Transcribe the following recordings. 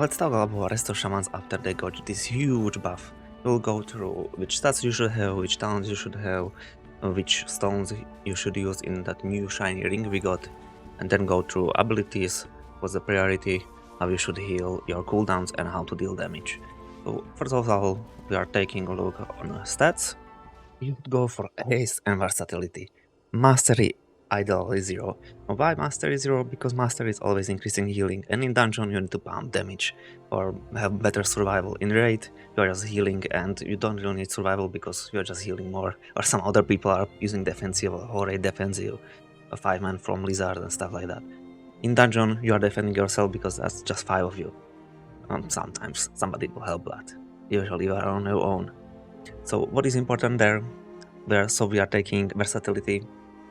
Let's talk about rest of shamans after they got this huge buff. We'll go through which stats you should have, which talents you should have, which stones you should use in that new shiny ring we got, and then go through abilities, what's the priority, how you should heal, your cooldowns, and how to deal damage. So first of all, we are taking a look on stats. You would go for haste and versatility. Mastery ideally 0. Why mastery 0? Because mastery is always increasing healing, and in dungeon you need to pump damage or have better survival. In raid you are just healing and you don't really need survival because you are just healing more, or some other people are using defensive or raid defensive, a 5-man from Lizard and stuff like that. In dungeon you are defending yourself because that's just 5 of you. Sometimes somebody will help, but usually you are on your own. So what is important there? So we are taking versatility.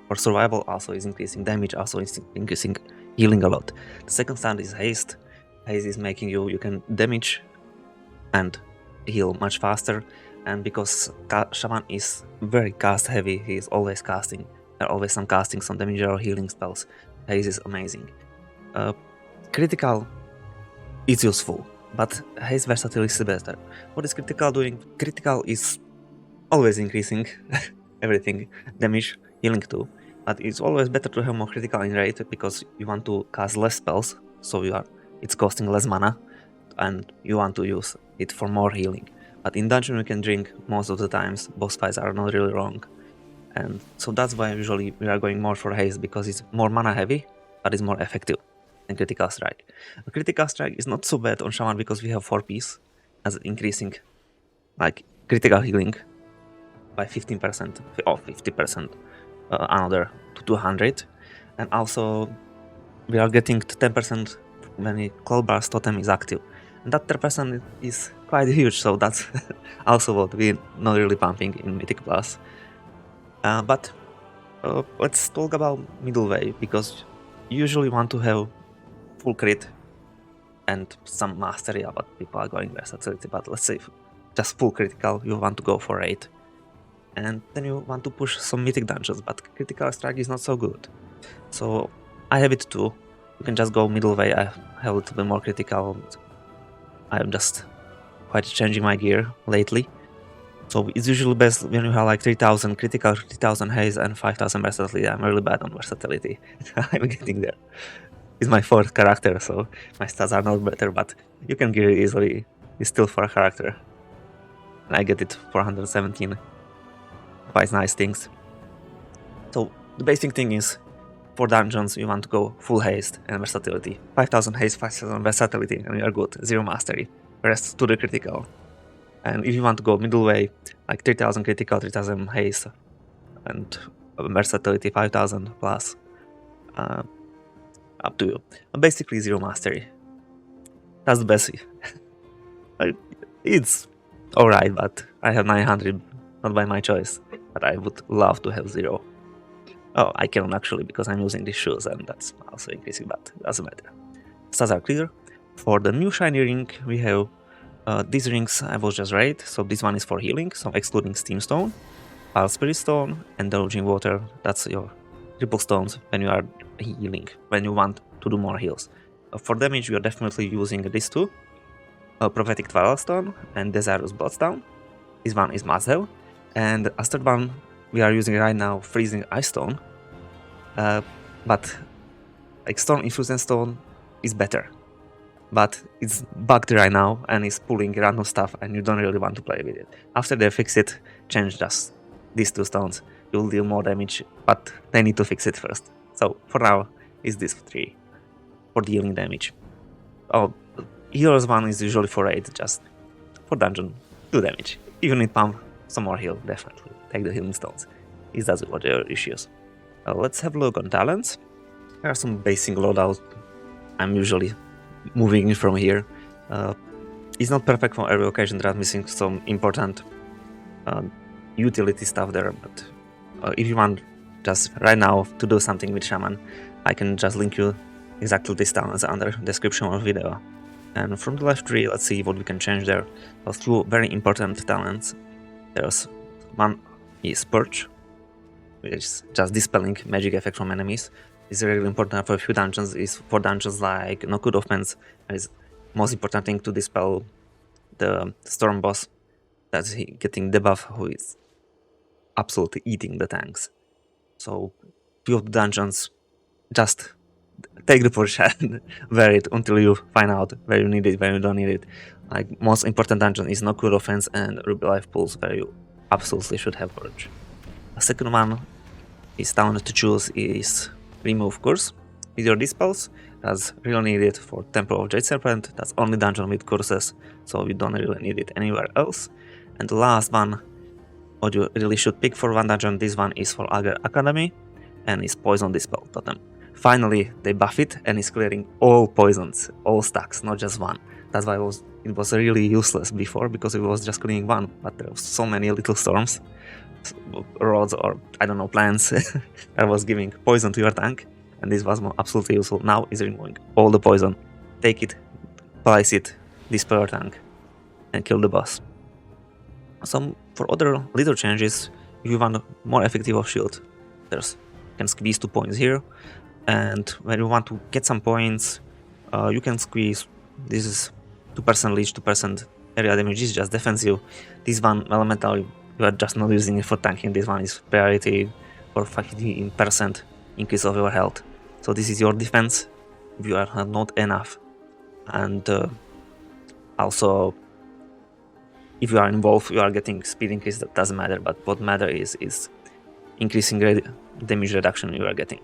For survival also is increasing damage, also is increasing healing a lot. The second stand is haste. Haste is making you can damage and heal much faster, and because shaman is very cast heavy, he is always casting. There are always some casting, some damage or healing spells. Haste is amazing. Critical is useful, but haste versatility is better. What is critical doing? Critical is always increasing everything, damage, healing too. But it's always better to have more critical in raid because you want to cast less spells, so it's costing less mana, and you want to use it for more healing. But in dungeon you can drink most of the times, boss fights are not really long. And so that's why usually we are going more for haste, because it's more mana heavy, but it's more effective than critical strike. A critical strike is not so bad on shaman because we have 4-piece as increasing like critical healing by 15% or 50%, another to 200, and also we are getting to 10% when the Cloudburst totem is active, and that 10% is quite huge, so that's also what we're not really pumping in Mythic Plus. But let's talk about middle way, because you usually want to have full crit and some mastery, but people are going versatility, but let's say just full critical, you want to go for 8. And then you want to push some mythic dungeons, but critical strike is not so good. So I have it too. You can just go middle way. I have a little bit more critical. I'm just quite changing my gear lately. So it's usually best when you have like 3000 critical, 3000 haze, and 5000 versatility. I'm really bad on versatility. I'm getting there. It's my 4th character, so my stats are not better, but you can gear it easily. It's still 4 character. And I get it 417. Quite nice things. So the basic thing is, for dungeons you want to go full haste and versatility. 5000 haste, 5000 versatility, and you are good. 0 mastery. Rest to the critical. And if you want to go middle way, like 3000 critical, 3000 haste, and versatility 5000 plus, up to you. Basically 0 mastery. That's the best. It's alright, but I have 900, not by my choice. But I would love to have 0. Oh, I cannot actually, because I'm using these shoes, and that's also increasing, but it doesn't matter. Stats are clear. For the new shiny ring, we have these rings I was just raid. So this one is for healing, so excluding Steam Stone, Pulse Spirit Stone, and Deluging Water. That's your triple stones when you are healing, when you want to do more heals. For damage, we are definitely using these two, Prophetic Twilight Stone and Desirous Bloodstone. This one is must have. And as third one, we are using right now Freezing Ice Stone, but like Stone Infusion Stone is better, but it's bugged right now and it's pulling random stuff and you don't really want to play with it. After they fix it, change just these 2 stones, you'll deal more damage, but they need to fix it first. So for now, it's this 3 for dealing damage. Oh, healer's one is usually for 8, just for dungeon, 2 damage. If you need pump, some more heal, definitely. Take the healing stones. It doesn't what your issues. Let's have a look on talents. There are some basic loadouts. I'm usually moving from here. It's not perfect for every occasion. There are missing some important utility stuff there. But if you want just right now to do something with Shaman, I can just link you exactly this talents under description of video. And from the left tree, let's see what we can change there. Those 2 very important talents. There's one is Purge, which is just dispelling magic effect from enemies. It's really important for a few dungeons. It's for dungeons like No Good Offense, and it's most important thing to dispel the storm boss, that's he getting debuff, who is absolutely eating the tanks. So few of the dungeons, just take the push and wear it until you find out where you need it, where you don't need it. Like, most important dungeon is no cool offense and Ruby life pools, where you absolutely should have courage. The second one is down to choose is remove curse with your dispels. That's really needed for Temple of Jade Serpent. That's only dungeon with curses, so you don't really need it anywhere else. And the last one, what you really should pick for one dungeon, this one is for Ager Academy, and is Poison Dispel Totem. Finally, they buff it, and it's clearing all poisons, all stacks, not just one. That's why it was really useless before, because it was just clearing one, but there were so many little storms, rods, or I don't know, plants that was giving poison to your tank, and this was absolutely useful. Now is removing all the poison. Take it, place it, dispel your tank, and kill the boss. Some for other little changes, if you want more effective of shield, there's can squeeze 2 points here, and when you want to get some points, you can squeeze. This is 2% leech, 2% area damage. This is just defensive. This one elemental, you are just not using it for tanking. This one is priority for 15% increase of your health. So this is your defense if you are not enough, and also if you are involved, you are getting speed increase. That doesn't matter, but what matters is increasing damage reduction you are getting.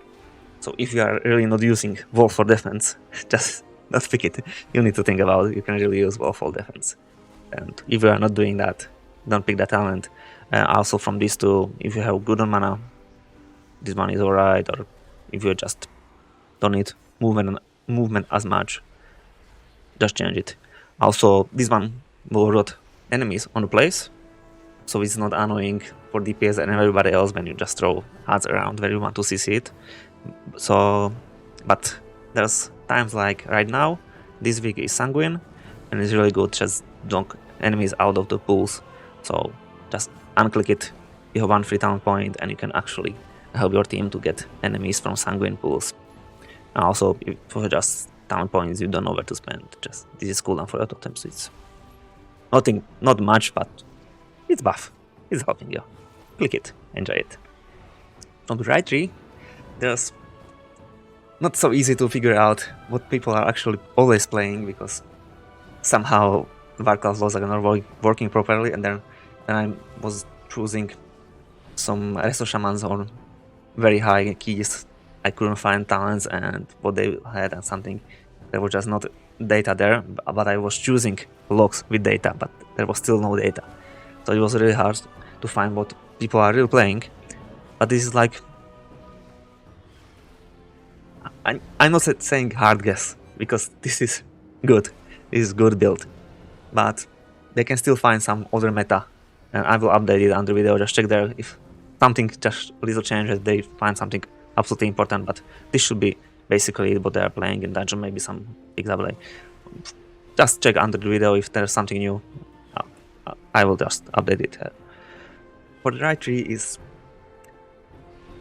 So if you are really not using Wolf for defense, just not pick it. You need to think about it. You can really use Wolf for defense. And if you are not doing that, don't pick that talent. Also from these two, if you have good on mana, this one is alright, or if you just don't need movement as much, just change it. Also, this one will rot enemies on the place, so it's not annoying for DPS and everybody else when you just throw ads around where you want to CC it. So, but there's times like right now, this week is Sanguine, and it's really good just knock enemies out of the pools. So just unclick it, you have 1 free talent point, and you can actually help your team to get enemies from Sanguine pools. And also, for just talent points, you don't know where to spend. Just this is cooldown for your totems. It's not much, but it's buff. It's helping you. Click it, enjoy it. On the right tree, there's not so easy to figure out what people are actually always playing, because somehow Warcraft laws are not working properly, and then I was choosing some resto shamans on very high keys. I couldn't find talents and what they had and something. There was just not data there, but I was choosing logs with data, but there was still no data. So it was really hard to find what people are really playing. But this is like, I'm not saying hard guess, because this is good. This is good build. But they can still find some other meta, and I will update it under video. Just check there if something just little changes, they find something absolutely important. But this should be basically what they are playing in dungeon, maybe some XWA. Just check under the video if there's something new. I will just update it. For the right tree is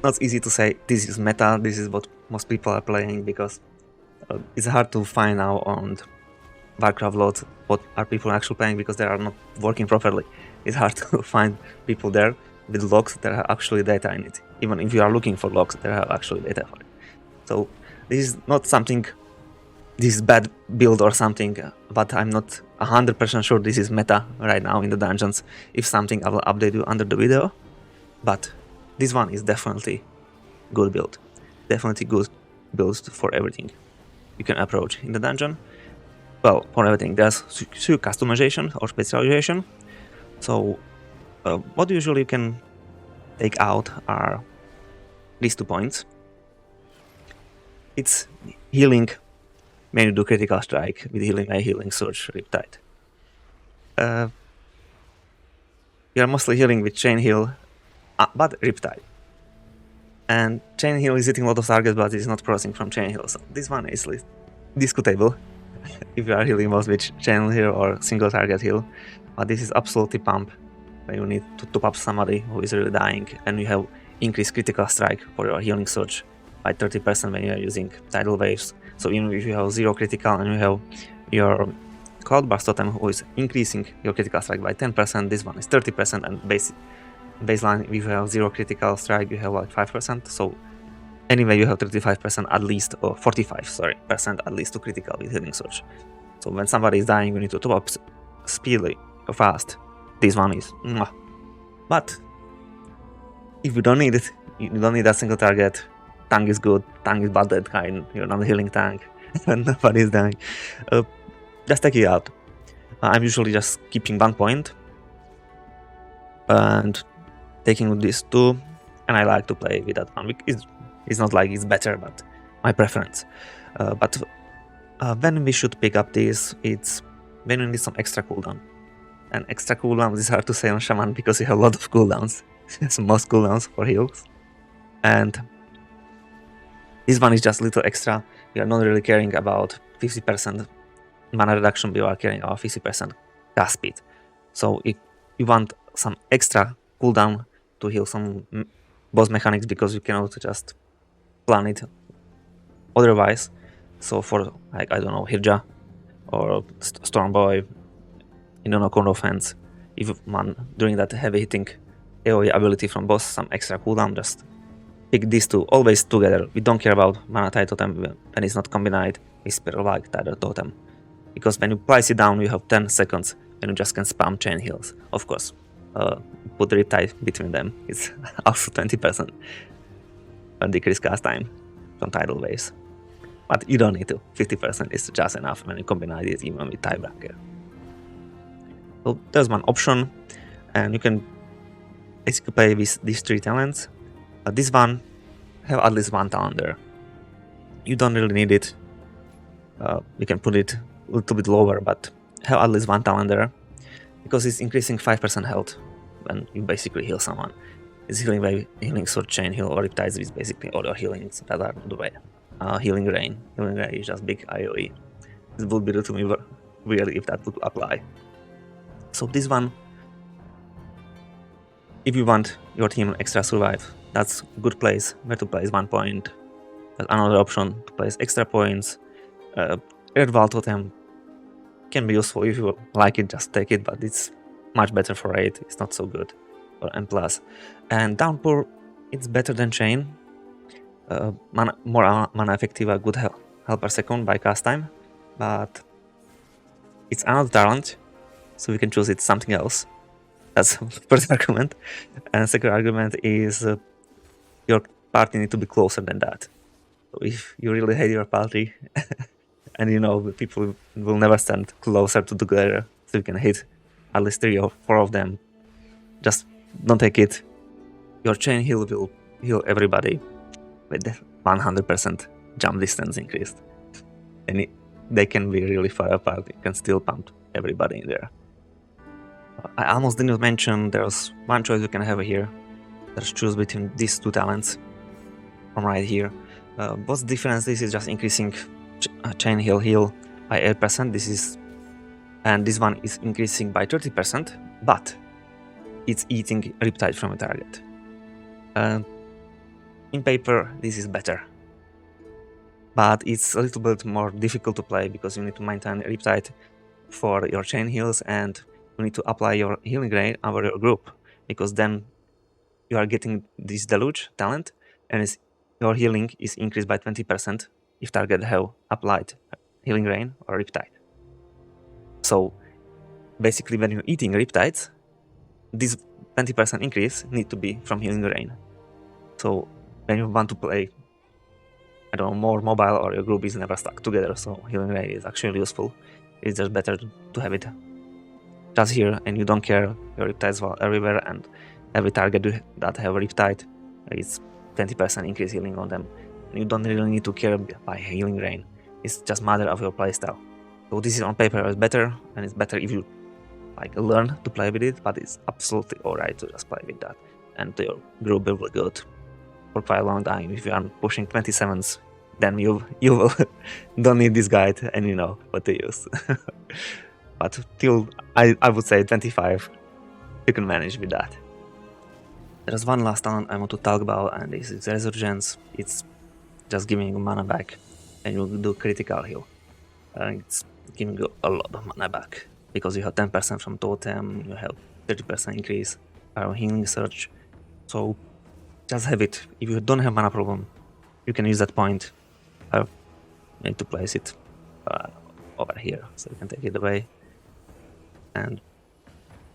not easy to say this is meta, this is what most people are playing, because it's hard to find out on Warcraft lots what are people actually playing, because they are not working properly. It's hard to find people there with logs that have actually data in it. Even if you are looking for logs, there are actually data for it. So this is not something, this is bad build or something, but I'm not 100% sure this is meta right now in the dungeons. If something, I will update you under the video. But this one is definitely good build. Definitely good build for everything you can approach in the dungeon. Well, for everything, there's two customization or specialization. So what usually you can take out are these 2 points. It's healing, when you do critical strike with healing, healing surge, Riptide. You're mostly healing with chain heal, but Riptide. And chain heal is hitting a lot of targets, but it's not crossing from chain heal. So this one is discutable if you are healing both with chain heal or single target heal. But this is absolutely pump when you need to top up somebody who is really dying, and you have increased critical strike for your healing surge by 30% when you are using tidal waves. So even if you have 0 critical and you have your Cloud Burst totem, who is increasing your critical strike by 10%, this one is 30%, and baseline, if you have 0 critical strike, you have like 5%, so anyway you have 35% at least, or 45% at least to critical with Healing Surge. So when somebody is dying, you need to top up speedily or fast. This one is mwah. But if you don't need it, you don't need a single target, tank is good, tank is bad that kind, you're not a healing tank, and nobody is dying. Just take it out. I'm usually just keeping 1 point and taking this 2, and I like to play with that one. It's not like it's better, but my preference. But when we should pick up this, it's when we need some extra cooldown. And extra cooldowns is hard to say on Shaman because you have a lot of cooldowns. Most cooldowns for heals. And this one is just a little extra. You are not really caring about 50% mana reduction, but you are caring about 50% cast speed. So if you want some extra cooldown to heal some boss mechanics because you cannot just plan it otherwise. So for, like, I don't know, Hirja or Stormboy, you don't know, Cone of Hands, if you want during that heavy hitting AoE ability from boss some extra cooldown, just pick these two always together. We don't care about Mana Tide Totem when it's not combined with Spiral like Tide Totem. Because when you price it down, you have 10 seconds and you just can spam chain heals. Of course, put the Riptide between them, it's also 20% decrease cast time from tidal waves. But you don't need to, 50% is just enough when you combine it even with Tiebreaker. So there's one option, and you can basically play with these 3 talents. This one have at least 1 talent there. You don't really need it. You can put it a little bit lower, but have at least 1 talent there, because it's increasing 5% health when you basically heal someone. It's healing by Healing Sword, Chain Heal, or Riptides is basically all your healings that are the way. Healing Rain. Healing Rain is just big IOE. It would be a little weird if that would apply. So this one, if you want your team extra survive, that's a good place where to place 1 point. But another option to place extra points. Erdval Totem can be useful if you like it, just take it, but it's much better for 8, it's not so good for M+. And Downpour, it's better than Chain. More mana effective, a good health per second by cast time, but it's another talent, so we can choose it something else. That's the first argument. And second argument is your party need to be closer than that. So if you really hate your party and you know people will never stand closer together, so you can hit at least 3 or 4 of them, just don't take it. Your chain heal will heal everybody with the 100% jump distance increased. And they can be really far apart, you can still pump everybody in there. I almost didn't mention there's one choice you can have here. Let's choose between these 2 talents from right here. What's the difference? This is just increasing chain heal by 8%. And this one is increasing by 30%, but it's eating Riptide from a target. In paper, this is better, but it's a little bit more difficult to play because you need to maintain Riptide for your chain heals, and you need to apply your healing ray over your group, because then you are getting this deluge talent, and your healing is increased by 20% if target have applied healing rain or Riptide. So basically, when you're eating Riptides, this 20% increase need to be from healing rain. So when you want to play, I don't know, more mobile, or your group is never stuck together, so healing ray is actually useful. It's just better to have it just here, and you don't care your Riptides are everywhere, and every target that have Riptide is 20% increase healing on them. And you don't really need to care by healing rain. It's just matter of your playstyle. So this is on paper is better, and it's better if you like learn to play with it, but it's absolutely alright to just play with that. And your group will be good for quite a long time. If you are pushing 27s, then you will don't need this guide and you know what to use. But till I would say 25, you can manage with that. There's one last talent I want to talk about, and this is Resurgence. It's just giving you mana back and you do critical heal. It's giving you a lot of mana back because you have 10% from totem, you have 30% increase, healing surge. So just have it. If you don't have mana problem, you can use that point. You need to place it over here, so you can take it away. And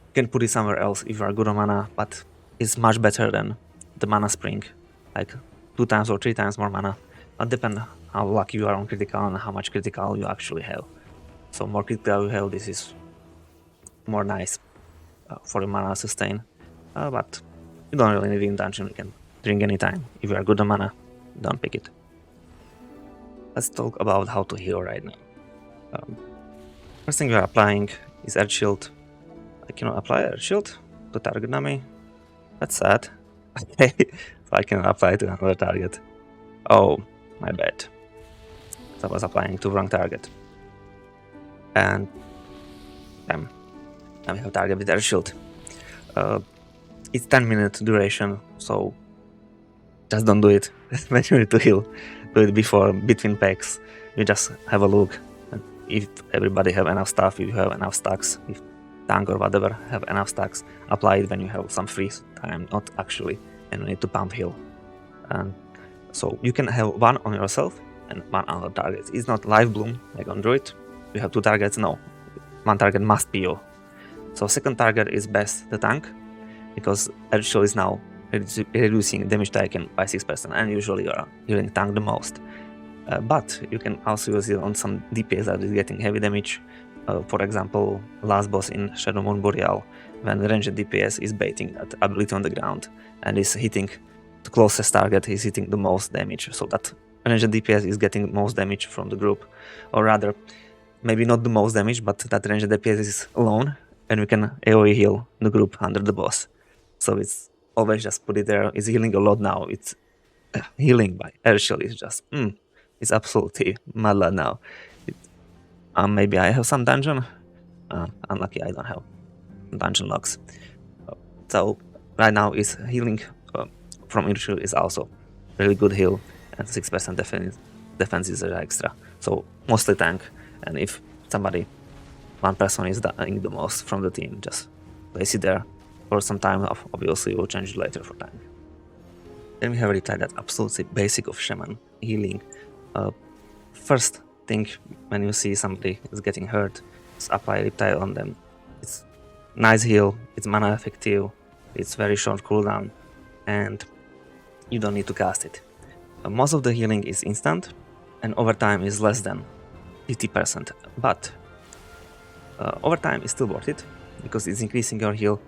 you can put it somewhere else if you are good on mana, but it's much better than the mana spring, like 2 times or 3 times more mana. But depends how lucky you are on critical and how much critical you actually have. So more critical you have, this is more nice for your mana sustain. But you don't really need it in dungeon, you can drink anytime. If you are good on mana, don't pick it. Let's talk about how to heal right now. First thing you are applying is Earth Shield. I cannot apply Earth Shield to target enemy. That's sad. Okay, so I can apply to another target. Oh, my bad. So I was applying to wrong target. And now we have target with Earth Shield. It's 10-minute duration, so just don't do it when you need to heal. Do it between packs. You just have a look. And if everybody have enough stuff, if you have enough stacks, if tank or whatever have enough stacks, apply it when you have some free time, not actually, and you need to pump heal. And so you can have one on yourself and one on the target. It's not live bloom like on Druid. You have 2 targets, no. One target must be you. So second target is best the tank, because Earth Shield is now reducing damage taken by 6%, and usually you are healing tank the most. But you can also use it on some DPS that is getting heavy damage. For example, last boss in Shadow Moon Boreal, when the ranged DPS is baiting that ability on the ground and is hitting the closest target, is hitting the most damage. So that ranged DPS is getting most damage from the group, or rather, maybe not the most damage, but that ranged DPS is alone, and we can AoE heal the group under the boss. So it's always just put it there. It's healing a lot now. It's healing by Earth Shield is just it's absolutely mad now. Maybe I have some dungeon. Unlucky I don't have dungeon locks. So right now is healing from Earth Shield is also really good heal, and 6% defense is extra. So mostly tank, and if one person is dying the most from the team, just place it there for some time. Obviously we'll change it later for tank. Then we have Riptide, that's absolutely basic of Shaman healing. First thing when you see somebody is getting hurt, just apply Riptide on them. It's nice heal, it's mana effective, it's very short cooldown, and you don't need to cast it. Most of the healing is instant, and overtime is less than 50%, but overtime is still worth it, because it's increasing your heal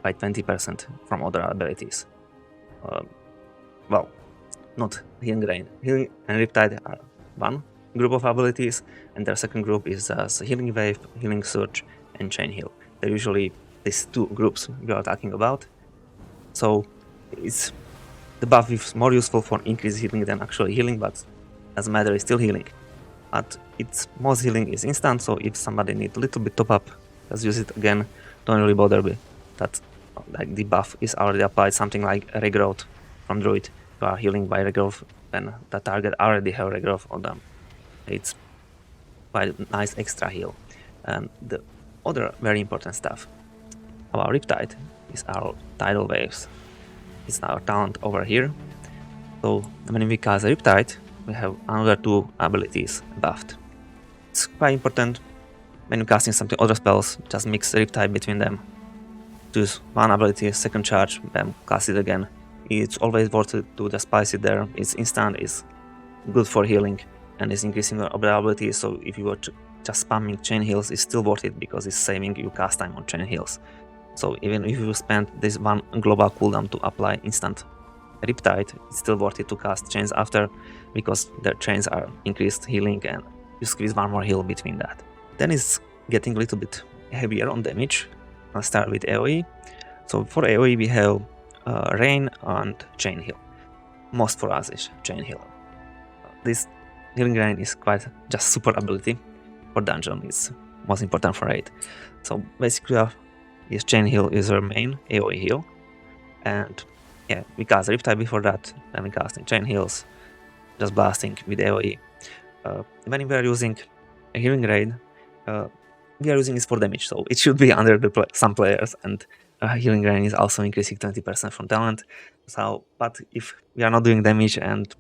by 20% from other abilities. Well, not Healing Rain. Healing and Riptide are one group of abilities, and their second group is Healing Wave, Healing Surge, and Chain Heal. They're usually these 2 groups we are talking about. So the buff is more useful for increased healing than actually healing, but doesn't matter, it's still healing. But its most healing is instant, so if somebody needs a little bit top up, just use it again. Don't really bother with that. Like the buff is already applied, something like regrowth from Druid. You are healing by regrowth when the target already have regrowth on them. It's quite a nice extra heal. And the other very important stuff about Riptide is our tidal waves. It's our talent over here. So when we cast Riptide, we have another 2 abilities buffed. It's quite important when you're casting something other spells, just mix Riptide between them. Choose one ability, second charge, then cast it again. It's always worth it to just spice it there. It's instant, it's good for healing, and it's increasing your ability. So if you were just spamming chain heals, it's still worth it because it's saving you cast time on chain heals. So even if you spend this one global cooldown to apply instant Riptide, it's still worth it to cast chains after, because their chains are increased healing, and you squeeze one more heal between that. Then it's getting a little bit heavier on damage. I'll start with AoE. So for AoE we have Rain and Chain Heal. Most for us is Chain Heal. This Healing Rain is quite just super ability for dungeon. It's most important for raid. So basically this Chain Heal is our main AoE heal. And yeah, we cast Riptide before that, then we casting Chain Heals, just blasting with AoE. When we are using a Healing Raid, we are using this for damage, so it should be under the some players, and healing rain is also increasing 20% from talent. So, but if we are not doing damage, and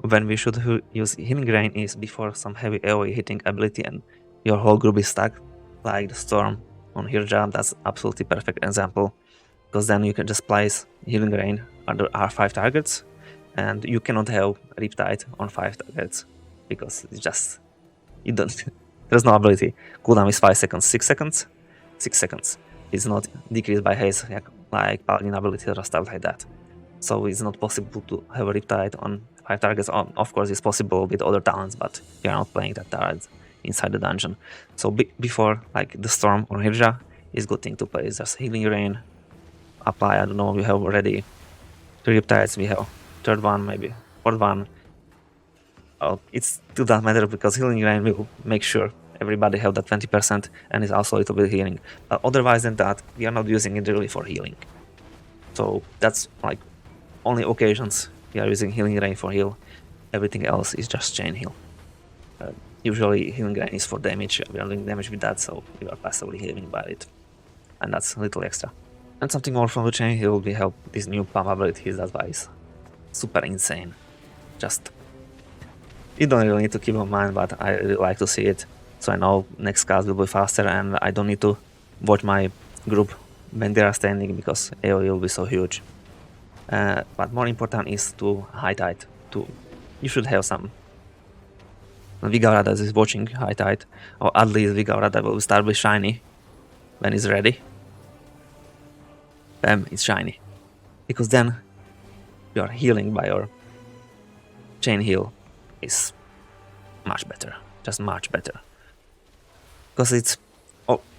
when we should use healing rain is before some heavy AoE hitting ability and your whole group is stuck, like the storm on Hirja, that's absolutely perfect example, because then you can just place healing rain under R5 targets, and you cannot have Riptide on 5 targets, because it's just, you don't, there's no ability. Cooldown is 5 seconds, 6 seconds, 6 seconds. It's not decreased by haste like Paladin ability or stuff like that. So it's not possible to have a Riptide on 5 targets. Of course, it's possible with other talents, but you are not playing that target inside the dungeon. So before, like the Storm or Hirja, is good thing to play. It's just Healing Rain, apply, I don't know, we have already 3 Riptides, we have 3rd one, maybe 4th one. It still doesn't matter, because Healing Rain will make sure everybody have that 20%, and it's also a little bit healing. Otherwise than that, we are not using it really for healing. So that's like only occasions we are using healing rain for heal. Everything else is just chain heal. Usually healing rain is for damage. We are doing damage with that, so we are passively healing by it, and that's a little extra. And something more from the chain heal, we have this new pump ability. That's why it's super insane. Just, you don't really need to keep in mind, but I really like to see it, so I know next cast will be faster, and I don't need to watch my group when they are standing, because AoE will be so huge. But more important is to high tide. You should have some Vigara that is watching high tide, or at least Vigara that will start with shiny when it's ready. Bam, it's shiny, because then your healing by your chain heal is much better, just much better, because it's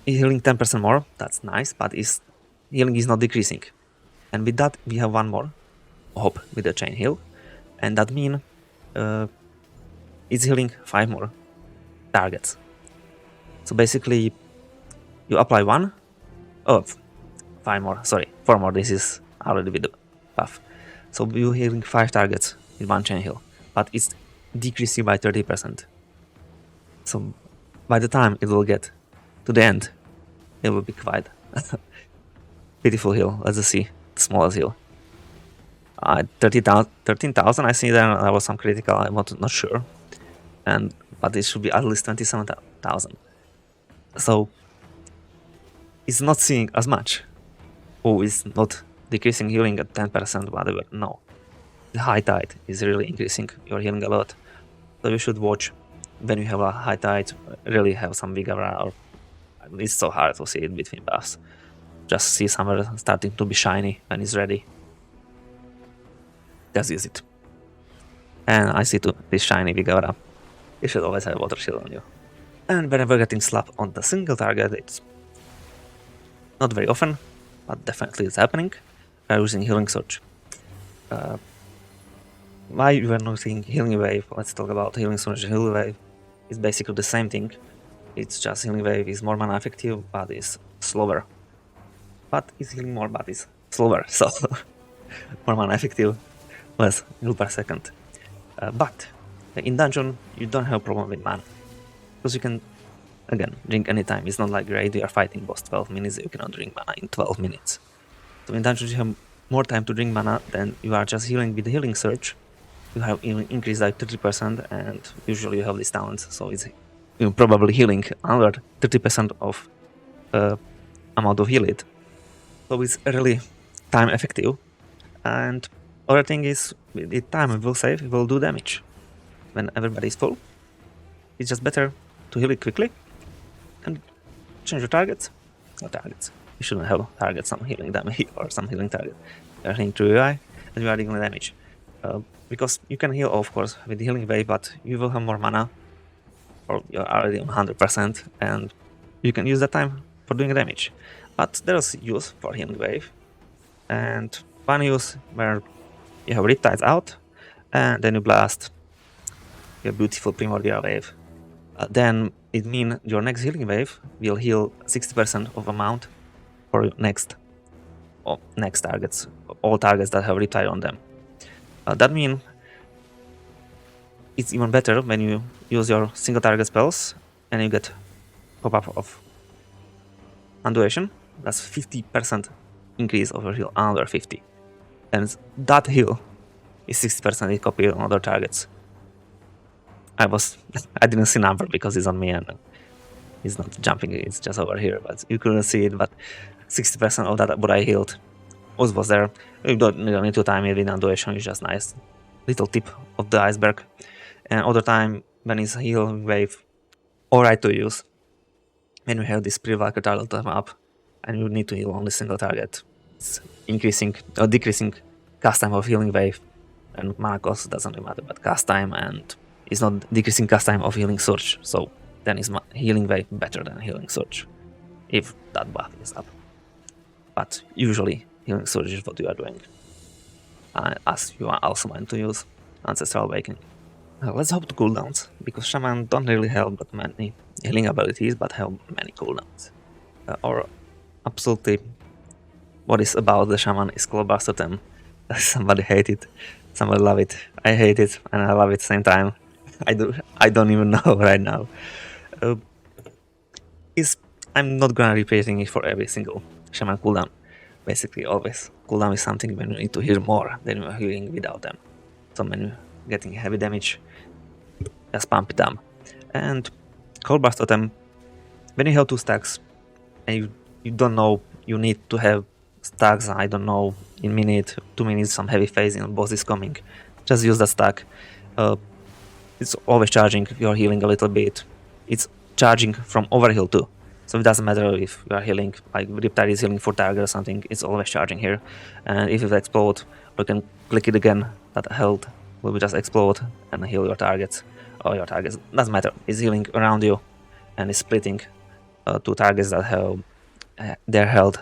healing 10% more. That's nice, but healing is not decreasing. And with that, we have one more hop with the chain heal, and that means it's healing 5 more targets. So basically, you apply 5 more, sorry, 4 more. This is already with the buff. So you're healing 5 targets with one chain heal, but it's decreasing by 30%. So by the time it will get to the end, it will be quite beautiful heal. Let's just see. Smallest heal. 13,000 I see there. That was some critical, I'm not sure. But it should be at least 27,000. So it's not seeing as much. Oh, it's not decreasing healing at 10%, whatever. No. The high tide is really increasing your healing a lot. So you should watch when you have a high tide, really have some Vigara, or it's so hard to see it between buffs. Just see somewhere starting to be shiny when it's ready. Just use it. And I see this shiny Vigara. You should always have water shield on you. And whenever getting slapped on the single target, it's not very often, but definitely it's happening. We are using Healing Surge. Why we are not using Healing Wave? Let's talk about Healing Surge. Healing Wave is basically the same thing. It's just Healing Wave is more mana effective, but is slower. But it's healing more, but it's slower, so more mana effective, less heal per second. But in dungeon, you don't have a problem with mana, because you can, again, drink anytime. It's not like raid, you are fighting boss 12 minutes, you cannot drink mana in 12 minutes. So in dungeons, you have more time to drink mana than you are just healing with the Healing Surge. You have increased like 30%, and usually you have this talent, so it's probably healing under 30% of amount of heal it. So it's really time effective, and other thing is, with the time it will save, it will do damage. When everybody is full, it's just better to heal it quickly and change your targets. Not targets. You shouldn't have targets, some healing damage or some healing target. You are healing through UI and you are dealing damage. Because you can heal, of course, with the Healing Wave, but you will have more mana, or you're already on 100%, and you can use that time for doing damage. But there's use for Healing Wave, and one use where you have Riptides out, and then you blast your beautiful Primordial Wave. Then it means your next Healing Wave will heal 60% of amount for your next targets, all targets that have Riptide on them. That means it's even better when you use your single target spells and you get pop-up of Unduration. That's 50% increase of your heal, another 50. And that heal is 60% copy on other targets. I didn't see number because it's on me and it's not jumping, it's just over here, but you couldn't see it, but 60% of that what I healed was there. You don't need to time it in Unduration, it's just nice little tip of the iceberg. And other time when it's healing wave, alright to use when you have this pre-Valkyrie target up and you need to heal only single target. It's increasing or decreasing cast time of healing wave, and mana cost doesn't really matter, but cast time, and it's not decreasing cast time of healing surge, so then is healing wave better than healing surge if that buff is up. But usually healing surge is what you are doing, as you are also meant to use Ancestral Awakening. Let's hope to cooldowns, because Shaman don't really have that many healing abilities, but have many cooldowns. Or absolutely, what is about the Shaman is Cold Totem. Somebody hate it, somebody love it. I hate it and I love it at the same time. I don't even know right now. I'm not gonna repeating it for every single Shaman cooldown. Basically, always cooldown is something when you need to heal more than you are healing without them. So when you're getting heavy damage, just pump it down. And Cold Blast Totem, when you have 2 stacks and you don't know you need to have stacks, I don't know, in minute, 2 minutes, some heavy phasing, boss is coming, just use that stack. It's always charging, you're healing a little bit. It's charging from overheal too. So it doesn't matter if you are healing, like Riptide is healing for target or something, it's always charging here. And if it explode, you can click it again, that health will just explode and heal your targets. Or your targets, doesn't matter, it's healing around you and it's splitting 2 targets that have their health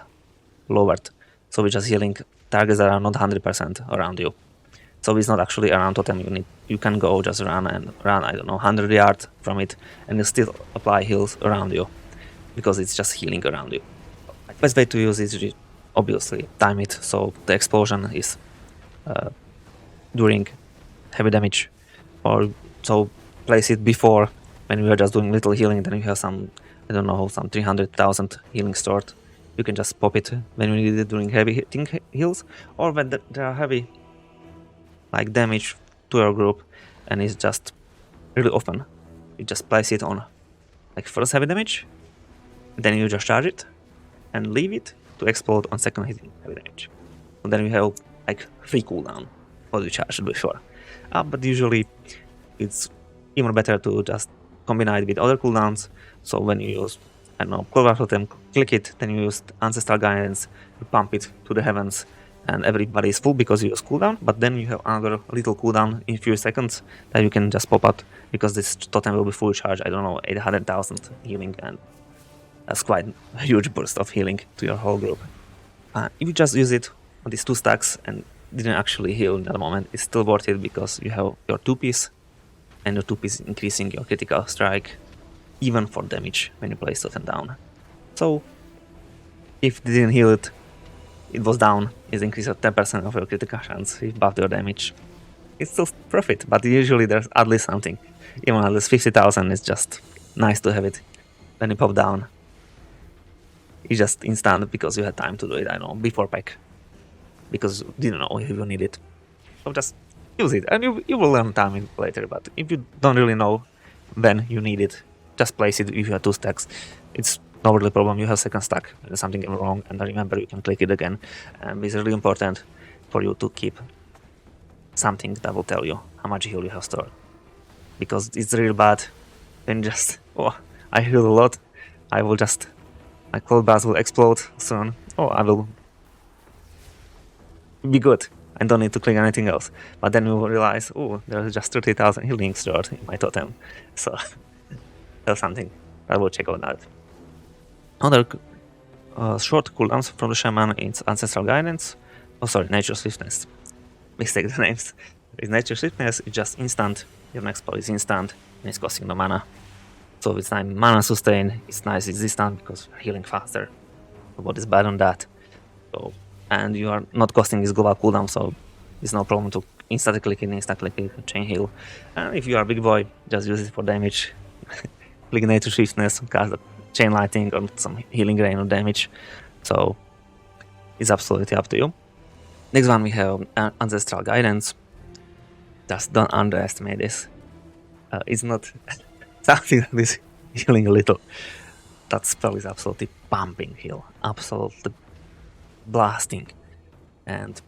lowered. So we're just healing targets that are not 100% around you. So it's not actually around totem, you can go just run, I don't know, 100 yards from it and you still apply heals around you, because it's just healing around you. Best way to use it is obviously time it, so the explosion is during heavy damage, or so place it before when we are just doing little healing, then you have some, I don't know, some 300,000 healing stored. You can just pop it when you need it during heavy hitting heals, or when there are heavy like damage to your group and it's just really often. You just place it on like first heavy damage, then you just charge it and leave it to explode on second hitting heavy damage. So then you have like 3 cooldown what you charged before. But usually it's even better to just combine it with other cooldowns. So when you use, I don't know, Cold Totem, click it, then you use Ancestral Guidance, you pump it to the heavens, and everybody is full because you use cooldown, but then you have another little cooldown in few seconds that you can just pop out, because this totem will be fully charged, I don't know, 800,000 healing, and that's quite a huge burst of healing to your whole group. If you just use it on these 2 stacks and didn't actually heal in that moment, it's still worth it, because you have your 2-piece, and your 2-piece increasing your critical strike, even for damage when you place totem down. So if you didn't heal it, it was down, it's increased 10% of your critical chance, if buffed your damage. It's still profit, but usually there's at least something. Even at least 50,000 is just nice to have it. Then you pop down. It's just instant because you had time to do it, I know, before pack. Because you didn't know if you need it. So just use it, and you will learn time later, but if you don't really know when you need it, just place it if you have 2 stacks. It's no really problem, you have second stack, and something went wrong, and remember you can click it again. And it's really important for you to keep something that will tell you how much heal you have stored. Because it's real bad, then just, oh, I healed a lot, I will just, my cold blast will explode soon, oh, I will be good, I don't need to click anything else. But then you will realize, oh, there's just 30,000 healing stored in my totem, so that's something I will check on that. Other short cooldowns from the Shaman is Ancestral Guidance, oh sorry, Nature Swiftness, mistake the names. With Nature Swiftness, it's just instant, your next spell is instant, and it's costing no mana. So it's time mana sustain, it's nice, it's instant because you're healing faster. So what is bad on that? So, and you are not costing this global cooldown, so it's no problem to instant click it, chain heal. And if you are a big boy, just use it for damage. Click Nature Swiftness, cast chain lightning or some healing rain or damage. So it's absolutely up to you. Next one we have Ancestral Guidance. Just don't underestimate this. It's not something that is healing a little. That spell is absolutely pumping heal, absolutely blasting. And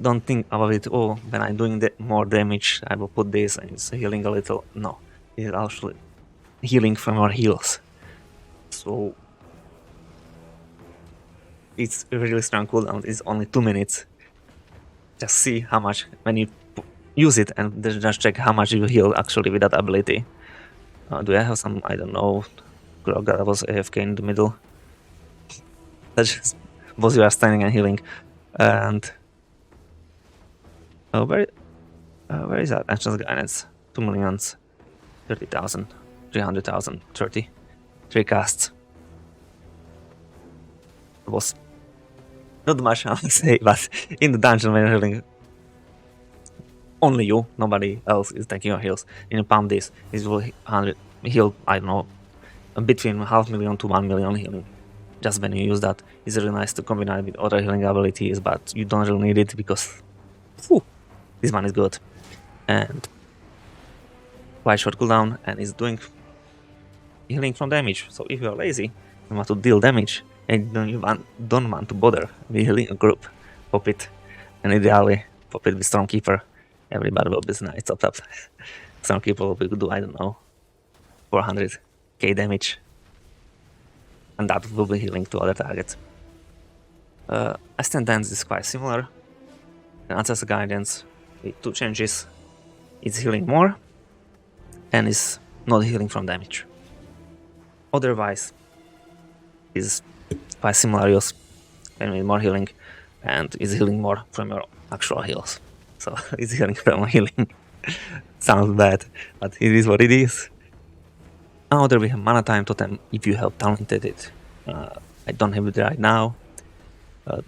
don't think about it, oh, when I'm doing more damage, I will put this and it's healing a little. No, it's actually healing from our heals. So it's a really strong cooldown. It's only 2 minutes. Just see how much when you use it and just check how much you heal actually with that ability. Do I have some, I don't know, Grog was AFK in the middle. That's just both you are standing and healing. And where is that? Ancient Guidance. 2 millions, 30,000, 300,000, 30. 3 casts. It was not much I would say, but in the dungeon when you're healing, only you, nobody else is taking your heals. In a pump this, it will heal, I don't know, between 500,000 to 1 million healing. Just when you use that, it's really nice to combine it with other healing abilities, but you don't really need it because this one is good. And quite short cooldown, and it's doing healing from damage. So if you're lazy, you want to deal damage, and you don't want to bother with healing a group, pop it, and ideally pop it with Stormkeeper. Everybody will be nice top. Stormkeeper will do, I don't know, 400k damage. And that will be healing to other targets. Ascendance is quite similar. Ancestral Guidance with 2 changes. It's healing more and is not healing from damage. Otherwise, is quite similar use and with more healing and is healing more from your actual heals. So it's healing from healing. Sounds bad, but it is what it is. Another we have Mana Time Totem if you have talented it. I don't have it right now.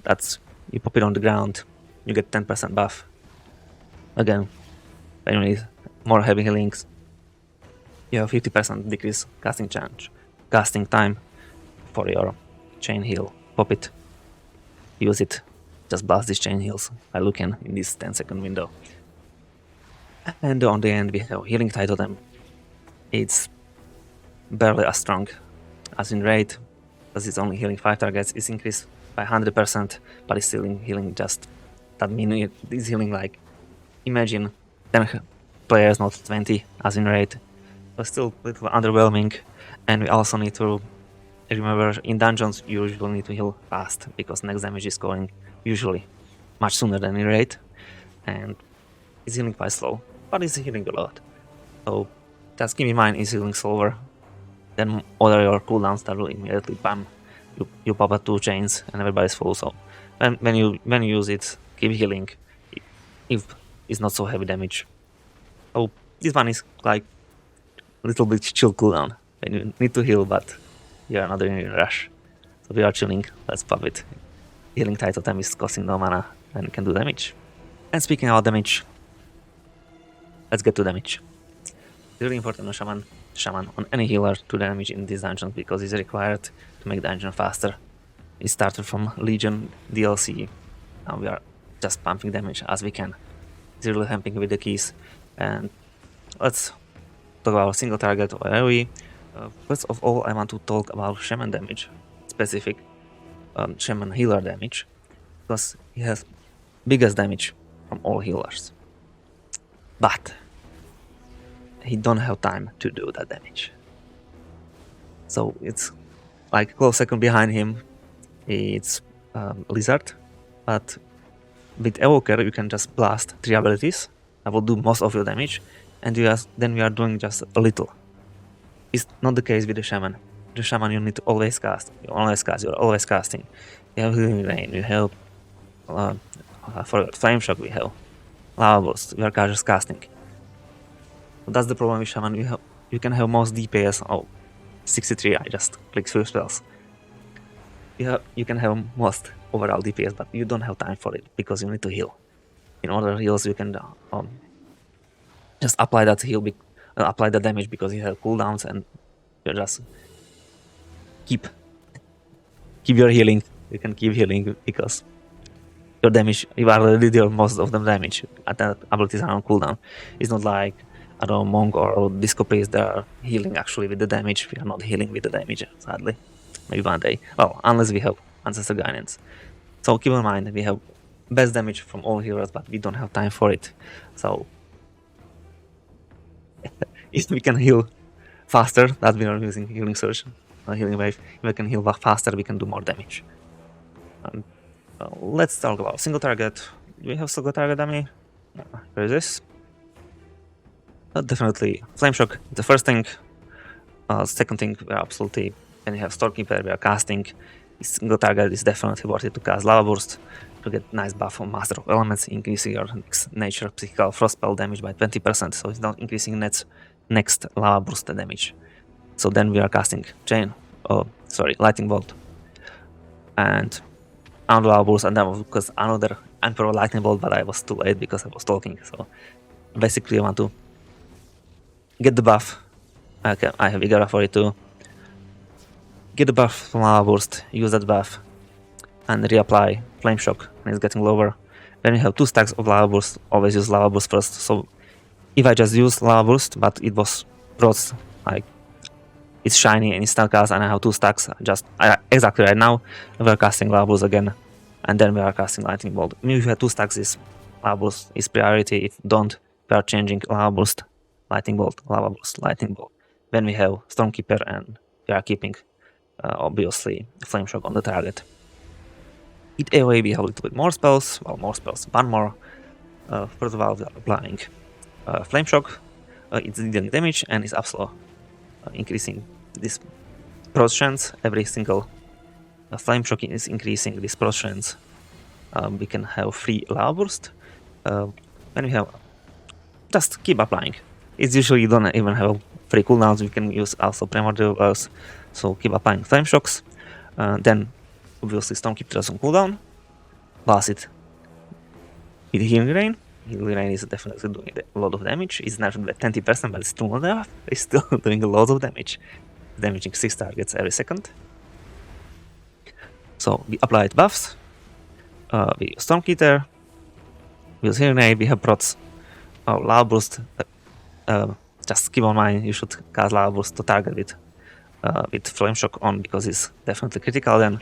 That's you pop it on the ground, you get 10% buff. Again, when you need more heavy healings, you have 50% decrease casting time for your chain heal. Pop it, use it, just blast these chain heals by looking in this 10-second window. And on the end we have Healing Tide Totem. It's barely as strong as in Raid, because it's only healing 5 targets. It's increased by 100%, but it's still healing just that means it's healing like, imagine 10 players, not 20 as in Raid. But still a little underwhelming. And we also need to remember in dungeons you usually need to heal fast, because next damage is scoring usually much sooner than in Raid. And it's healing quite slow, but it's healing a lot. So just keep in mind it's healing slower than other your cooldowns that will immediately bam. You pop up 2 chains and everybody's full. So when you use it, keep healing if it's not so heavy damage. So this one is like a little bit chill cooldown when you need to heal, but you are not in a rush. So we are chilling, let's pop it. Healing Tide Totem is costing no mana and you can do damage. And speaking about damage, let's get to damage. It's really important on Shaman, on any healer to damage in this dungeon, because it's required to make the dungeon faster. It started from Legion DLC, now we are just pumping damage as we can. It's really helping with the keys. And let's talk about single target or AoE. First of all, I want to talk about Shaman damage, specific Shaman healer damage, because he has biggest damage from all healers. But he don't have time to do that damage. So it's like close second behind him, it's Lizard, but with Evoker you can just blast 3 abilities. I will do most of your damage, and then we are doing just a little. It's not the case with the Shaman. The Shaman you need to always cast. You're always casting. You have Healing Rain, you have I forgot, Flame Shock, we have Lava Burst, we are just casting. But that's the problem with Shaman, you can have most DPS of 63, I just clicked few spells. You can have most overall DPS, but you don't have time for it, because you need to heal. In other heals you can just apply that heal, apply the damage, because you have cooldowns and you're just keep your healing. You can keep healing because your damage, you already deal most of the damage at that abilities are on cooldown. It's not like I don't know, Monk or Disco Priest, they are healing actually with the damage. We are not healing with the damage, sadly. Maybe one day. Well, unless we have Ancestor Guidance. So keep in mind, we have best damage from all heroes, but we don't have time for it. So if we can heal faster, that we are using Healing Surge, Healing Wave. If we can heal faster, we can do more damage. Let's talk about single target. Do we have single target dummy? Where is this? Definitely Flame Shock, the first thing. Second thing, we are absolutely, when you have Stormkeeper, we are casting. Single target is definitely worth it to cast Lava Burst to get nice buff on Master of Elements, increasing your nature psychical frost spell damage by 20%. So it's not increasing next Lava Burst damage. So then we are casting Lightning Bolt and another Lava Burst, and then because another Emperor Lightning Bolt, but I was too late because I was talking. So basically, I want to get the buff. Okay, I have Igara for it too. Get the buff from Lava Burst, use that buff, and reapply Flame Shock when it's getting lower. When you have 2 stacks of Lava Burst, always use Lava Burst first. So if I just use Lava Burst, but it was brought like it's shiny and it's still cast, and I have 2 stacks, exactly right now, we are casting Lava Burst again, and then we are casting Lightning Bolt. I mean, if you have 2 stacks, Lava Burst is priority. If you don't, we are changing Lava Burst, Lightning Bolt, Lava Burst, Lightning Bolt. Then we have Stormkeeper, and we are keeping obviously Flame Shock on the target. It AoE we have a little bit more spells, one more. First of all, we are applying Flame Shock. It's dealing damage and is also increasing this Proc chance. Every single Flame Shock is increasing this Proc chance. We can have free Lava Burst. When we have, just keep applying. It's usually you don't even have free cooldowns. We can use also Primordial Earth. So keep applying Flame Shocks. Then obviously Stormkeeper is on cooldown. Blast it with Healing Rain. Healing Rain is definitely doing a lot of damage. It's not at 20%, but it's still not enough. It's still doing a lot of damage. Damaging 6 targets every second. So we applied buffs. We use Stormkeeper. We use Healing Rain. We have prots. Lava Burst. Just keep in mind you should cast Lava Burst to target with Flame Shock on, because it's definitely critical then.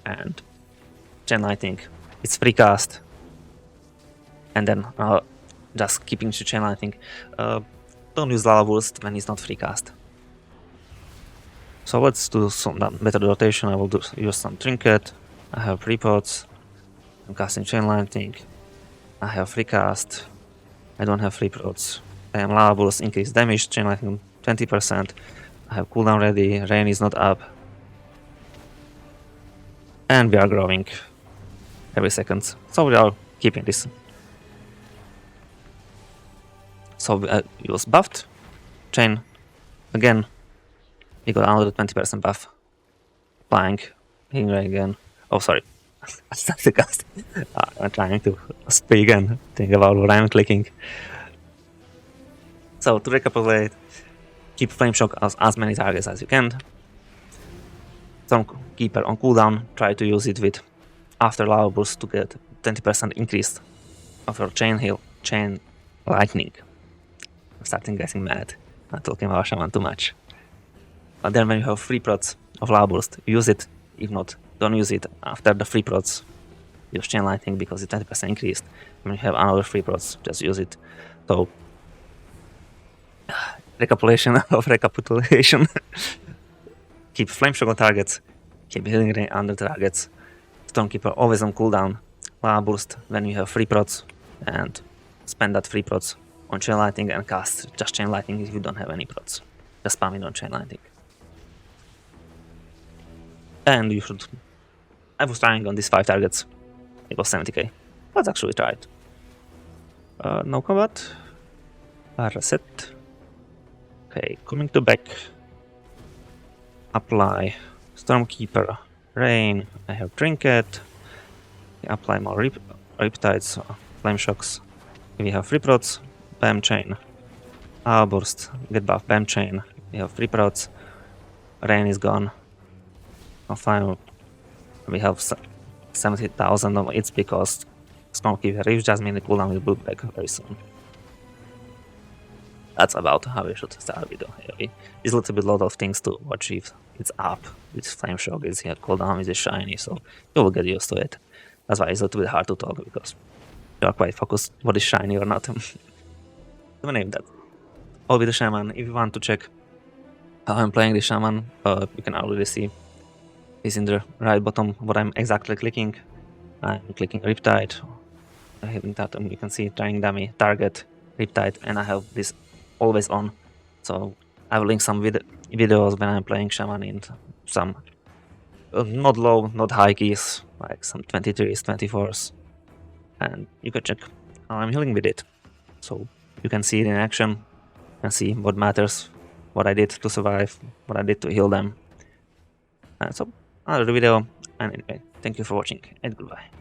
And Chain Lightning, it's free cast. And then just keeping to Chain Lightning. Don't use Lava Burst when it's not free cast. So let's do some method rotation. I will use some Trinket. I have free pots. I'm casting Chain Lightning. I have free cast. I don't have free pots. I am Lava Burst, increase damage, Chain Lightning 20%. I have cooldown ready, Rain is not up. And we are growing every second. So we are keeping this. So we use buffed. Chain. Again, we got another 20% buff. Applying. Healing Ray again. Oh, sorry. I started the cast. I'm trying to speak and think about what I'm clicking. So to recapitulate, keep Flame Shock as many targets as you can. Stormkeeper on cooldown, try to use it with after Lava Burst to get 20% increase of your Chain Lightning. I'm starting getting mad. I'm talking about Shaman too much. But then when you have free prots of Lava Burst, use it. If not, don't use it. After the free prots, use Chain Lightning because it's 20% increased. When you have another free prots, just use it. So recapitulation. Keep Flame Shock on targets. Keep Healing Ray under targets. Stormkeeper always on cooldown. Lava Burst when you have free prots, and spend that free prots on Chain Lightning and cast just Chain Lightning if you don't have any prots. Just spam it on Chain Lightning. And you should. I was trying on these 5 targets. It was 70k. Let's actually try it. No combat. Reset. Okay, coming to back. Apply Stormkeeper, Rain. I have Trinket. Apply more Riptides, Flame Shocks. We have free prots, Bam Chain. Lava Burst, get buff, Bam Chain. We have free prots. Rain is gone. fine. We have 70,000 of it's because Stormkeeper Reef just mean the cooldown will boot back very soon. That's about how we should start video. There's a little bit lot of things to achieve. It's up, it's flame shock, it's here, cooldown is shiny, so you will get used to it. That's why it's a little bit hard to talk because you are quite focused what is shiny or not. So name that. All with the Shaman. If you want to check how I'm playing the Shaman, you can already see this in the right bottom what I'm exactly clicking. I'm clicking Riptide, hitting that, and you can see trying dummy, target, Riptide, and I have this always on. So I will link some videos when I'm playing Shaman in some not low, not high keys, like some 23s, 24s, and you can check how I'm healing with it. So you can see it in action and see what matters, what I did to survive, what I did to heal them. So another video, and anyway, thank you for watching and goodbye.